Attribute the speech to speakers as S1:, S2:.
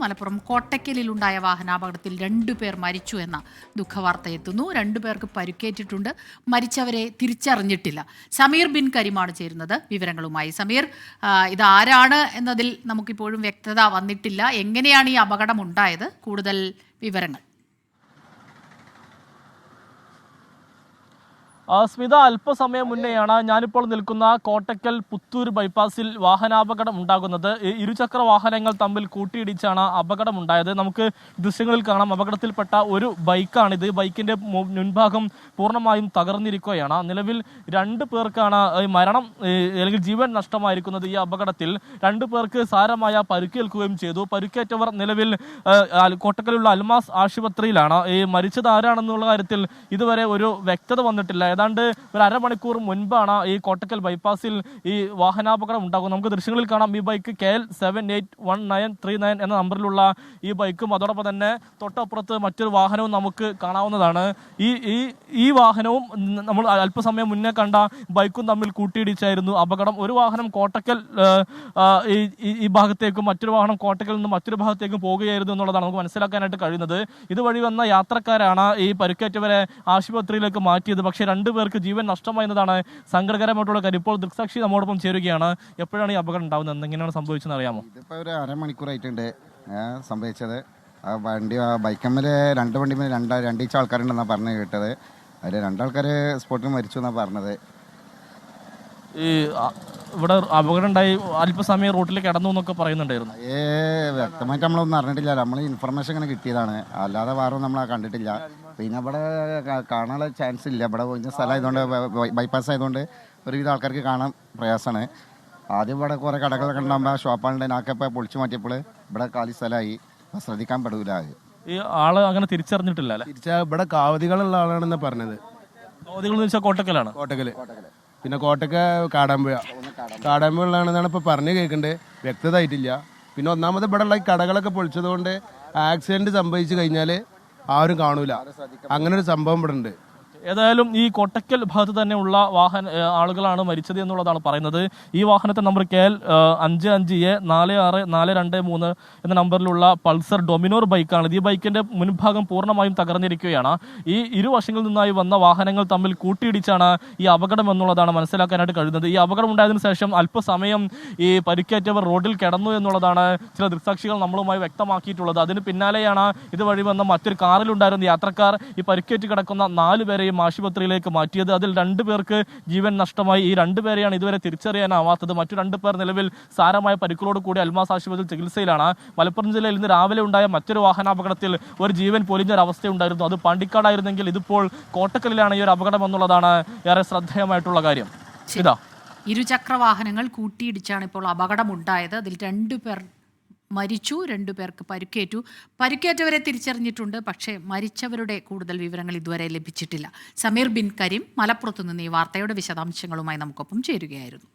S1: മലപ്പുറം കോട്ടയ്ക്കലിലുണ്ടായ വാഹനാപകടത്തിൽ 2 പേർ മരിച്ചു എന്ന ദുഃഖവാർത്ത എത്തുന്നു. 2 പേർക്ക് പരിക്കേറ്റിട്ടുണ്ട്. മരിച്ചവരെ തിരിച്ചറിഞ്ഞിട്ടില്ല. സമീർ ബിൻ കരീമാണ് ചേരുന്നത് വിവരങ്ങളുമായി. സമീർ, ഇത് ആരാണ് എന്നതിൽ നമുക്കിപ്പോഴും വ്യക്തത വന്നിട്ടില്ല. എങ്ങനെയാണ് ഈ അപകടം ഉണ്ടായത്? കൂടുതൽ വിവരങ്ങൾ.
S2: സ്മിത, അല്പസമയം മുന്നെയാണ് ഞാനിപ്പോൾ നിൽക്കുന്ന കോട്ടക്കൽ പുത്തൂർ ബൈപ്പാസിൽ വാഹനാപകടം ഉണ്ടാകുന്നത്. ഇരുചക്ര വാഹനങ്ങൾ തമ്മിൽ കൂട്ടിയിടിച്ചാണ് അപകടമുണ്ടായത്. നമുക്ക് ദൃശ്യങ്ങളിൽ കാണാം, അപകടത്തിൽപ്പെട്ട ഒരു ബൈക്കാണിത്. ബൈക്കിന്റെ മുൻഭാഗം പൂർണ്ണമായും തകർന്നിരിക്കുകയാണ്. നിലവിൽ 2 പേർക്കാണ് മരണം അല്ലെങ്കിൽ ജീവൻ നഷ്ടമായിരിക്കുന്നത്. ഈ അപകടത്തിൽ 2 പേർക്ക് സാരമായ പരിക്കേൽക്കുകയും ചെയ്തു. പരിക്കേറ്റവർ നിലവിൽ കോട്ടക്കലുള്ള അൽമാസ് ആശുപത്രിയിലാണ്. മരിച്ചത് ആരാണെന്നുള്ള കാര്യത്തിൽ ഇതുവരെ ഒരു വ്യക്തത വന്നിട്ടില്ല. ഏതാണ്ട് ഒരു അരമണിക്കൂർ മുൻപാണ് ഈ കോട്ടക്കൽ ബൈപ്പാസിൽ ഈ വാഹനാപകടം ഉണ്ടാകുന്നത്. നമുക്ക് ദൃശ്യങ്ങളിൽ കാണാം, ഈ ബൈക്ക് KL 781939 എന്ന നമ്പറിലുള്ള ഈ ബൈക്കും അതോടൊപ്പം തന്നെ തൊട്ടപ്പുറത്ത് മറ്റൊരു വാഹനവും നമുക്ക് കാണാവുന്നതാണ്. ഈ വാഹനവും നമ്മൾ അല്പസമയം മുന്നേ കണ്ട ബൈക്കും തമ്മിൽ കൂട്ടിയിടിച്ചായിരുന്നു അപകടം. ഒരു വാഹനം കോട്ടക്കൽ ഈ ഭാഗത്തേക്കും മറ്റൊരു വാഹനം കോട്ടക്കൽ നിന്ന് മറ്റൊരു ഭാഗത്തേക്കും പോവുകയായിരുന്നു എന്നുള്ളതാണ് നമുക്ക് മനസ്സിലാക്കാനായിട്ട് കഴിയുന്നത്. ഇതുവഴി വന്ന യാത്രക്കാരാണ് ഈ പരിക്കേറ്റവരെ ആശുപത്രിയിലേക്ക് മാറ്റിയത്. പക്ഷേ 2 പേർക്ക് ജീവൻ നഷ്ടമായെന്നതാണ് സങ്കടകരമായിട്ടുള്ള കാര്യം. ഇപ്പോൾ ദൃക്സാക്ഷി നമ്മോടൊപ്പം ചേരുകയാണ്. എപ്പോഴാണ് ഈ അപകടം ഉണ്ടാകുന്നത്, എങ്ങനെയാണ് സംഭവിച്ചതെന്ന് അറിയാമോ?
S3: ഇതിപ്പോൾ ഒരു അരമണിക്കൂറായിട്ടുണ്ട് സംഭവിച്ചത്. ബൈക്കമ്മൽ 2 വണ്ടിമേൽ 2 ആൾക്കാരുണ്ടെന്നാണ് പറഞ്ഞു കേട്ടത്. അതിൽ 2 ആൾക്കാർ സ്പോട്ടിൽ മരിച്ചു എന്നാണ് പറഞ്ഞത്.
S2: ഈ ഇവിടെ അപകടം ഉണ്ടായി അല്പസമയം റോട്ടിലേക്ക് കടന്നു എന്നൊക്കെ പറയുന്നുണ്ടായിരുന്നു.
S3: വ്യക്തമായിട്ട് നമ്മളൊന്നും അറിഞ്ഞിട്ടില്ല. നമ്മൾ ഇൻഫർമേഷൻ ഇങ്ങനെ കിട്ടിയതാണ്, അല്ലാതെ വേറെ നമ്മൾ കണ്ടിട്ടില്ല. പിന്നെ ഇവിടെ കാണാനുള്ള ചാൻസ് ഇല്ല. ഇവിടെ വലിയ സ്ഥലമായതുകൊണ്ട്, ബൈപ്പാസ് ആയതുകൊണ്ട് ഒരുവിധം ആൾക്കാർക്ക് കാണാൻ പ്രയാസമാണ്. ആദ്യം ഇവിടെ കുറേ കടകളൊക്കെ ഉണ്ടാകുമ്പോൾ ഷോപ്പാളുണ്ട്, നാക്കപ്പോൾ പൊളിച്ചു മാറ്റിയപ്പോൾ ഇവിടെ കാലി സ്ഥലമായി. ശ്രദ്ധിക്കാൻ പെടൂല.
S2: ഈ ആള് അങ്ങനെ തിരിച്ചറിഞ്ഞിട്ടില്ല അല്ലേ?
S4: ഇവിടെ കാവതികളുള്ള ആളാണെന്ന് പറഞ്ഞത്.
S2: കാവതികൾ എന്ന് വെച്ചാൽ കോട്ടക്കലാണ്.
S4: കോട്ടക്കല് പിന്നെ കോട്ടക്ക കാടാമ്പുഴാണെന്നാണ് ഇപ്പോൾ പറഞ്ഞു കേൾക്കേണ്ടത്. വ്യക്തത ആയിട്ടില്ല. പിന്നെ ഒന്നാമത് ഇവിടെ ഉള്ള കടകളൊക്കെ പൊളിച്ചത് കൊണ്ട് ആക്സിഡന്റ് സംഭവിച്ചു കഴിഞ്ഞാൽ ആരും കാണൂല. അങ്ങനെ ഒരു സംഭവം ഇവിടെ ഉണ്ട്.
S2: ഏതായാലും ഈ കോട്ടക്കൽ ഭാഗത്ത് തന്നെയുള്ള ആളുകളാണ് മരിച്ചത് എന്നുള്ളതാണ് പറയുന്നത്. ഈ വാഹനത്തെ നമ്പർ KL 55A46423 എന്ന നമ്പറിലുള്ള പൾസർ ഡൊമിനോർ ബൈക്കാണ്. ഈ ബൈക്കിന്റെ മുൻഭാഗം പൂർണ്ണമായും തകർന്നിരിക്കുകയാണ്. ഈ ഇരുവശങ്ങളിൽ നിന്നായി വന്ന വാഹനങ്ങൾ തമ്മിൽ കൂട്ടിയിടിച്ചാണ് ഈ അപകടം എന്നുള്ളതാണ് മനസ്സിലാക്കാനായിട്ട് കഴിയുന്നത്. ഈ അപകടം ഉണ്ടായതിനു ശേഷം അല്പസമയം ഈ പരിക്കേറ്റവർ റോഡിൽ കിടന്നു എന്നുള്ളതാണ് ചില ദൃക്സാക്ഷികൾ നമ്മളുമായി വ്യക്തമാക്കിയിട്ടുള്ളത്. അതിന് പിന്നാലെയാണ് ഇതുവഴി വന്ന മറ്റൊരു കാറിലുണ്ടായിരുന്ന യാത്രക്കാർ ഈ പരിക്കേറ്റ് കിടക്കുന്ന 4 പേരെയും ആശുപത്രിയിലേക്ക് മാറ്റിയത്. അതിൽ 2 പേർക്ക് ജീവൻ നഷ്ടമായി. ഈ 2 പേരെയാണ് ഇതുവരെ തിരിച്ചറിയാനാവാത്തത്. മറ്റു 2 പേർ നിലവിൽ സാരമായ പരിക്കുകളോട് കൂടി അൽമാസ് ആശുപത്രിയിൽ ചികിത്സയിലാണ്. മലപ്പുറം ജില്ലയിൽ ഇന്ന് രാവിലെ ഉണ്ടായ മറ്റൊരു വാഹനാപകടത്തിൽ ഒരു ജീവൻ പൊലിഞ്ഞൊരവസ്ഥയുണ്ടായിരുന്നു. അത് പാണ്ടിക്കാടായിരുന്നെങ്കിൽ ഇതിപ്പോൾ കോട്ടക്കലിലാണ് ഈ ഒരു അപകടം എന്നുള്ളതാണ് ഏറെ ശ്രദ്ധേയമായിട്ടുള്ള കാര്യം.
S1: ഇരുചക്ര വാഹനങ്ങൾ കൂട്ടിയിടിച്ചാണ് ഇപ്പോൾ അപകടമുണ്ടായത്. അതിൽ 2 പേർ മരിച്ചു, 2 പേർക്ക് പരിക്കേറ്റവരെ തിരിച്ചറിഞ്ഞിട്ടുണ്ട്. പക്ഷേ മരിച്ചവരുടെ കൂടുതൽ വിവരങ്ങൾ ഇതുവരെ ലഭിച്ചിട്ടില്ല. സമീർ ബിൻ കരീം മലപ്പുറത്തു നിന്ന് ഈ വാർത്തയുടെ വിശദാംശങ്ങളുമായി നമുക്കൊപ്പം ചേരുകയായിരുന്നു.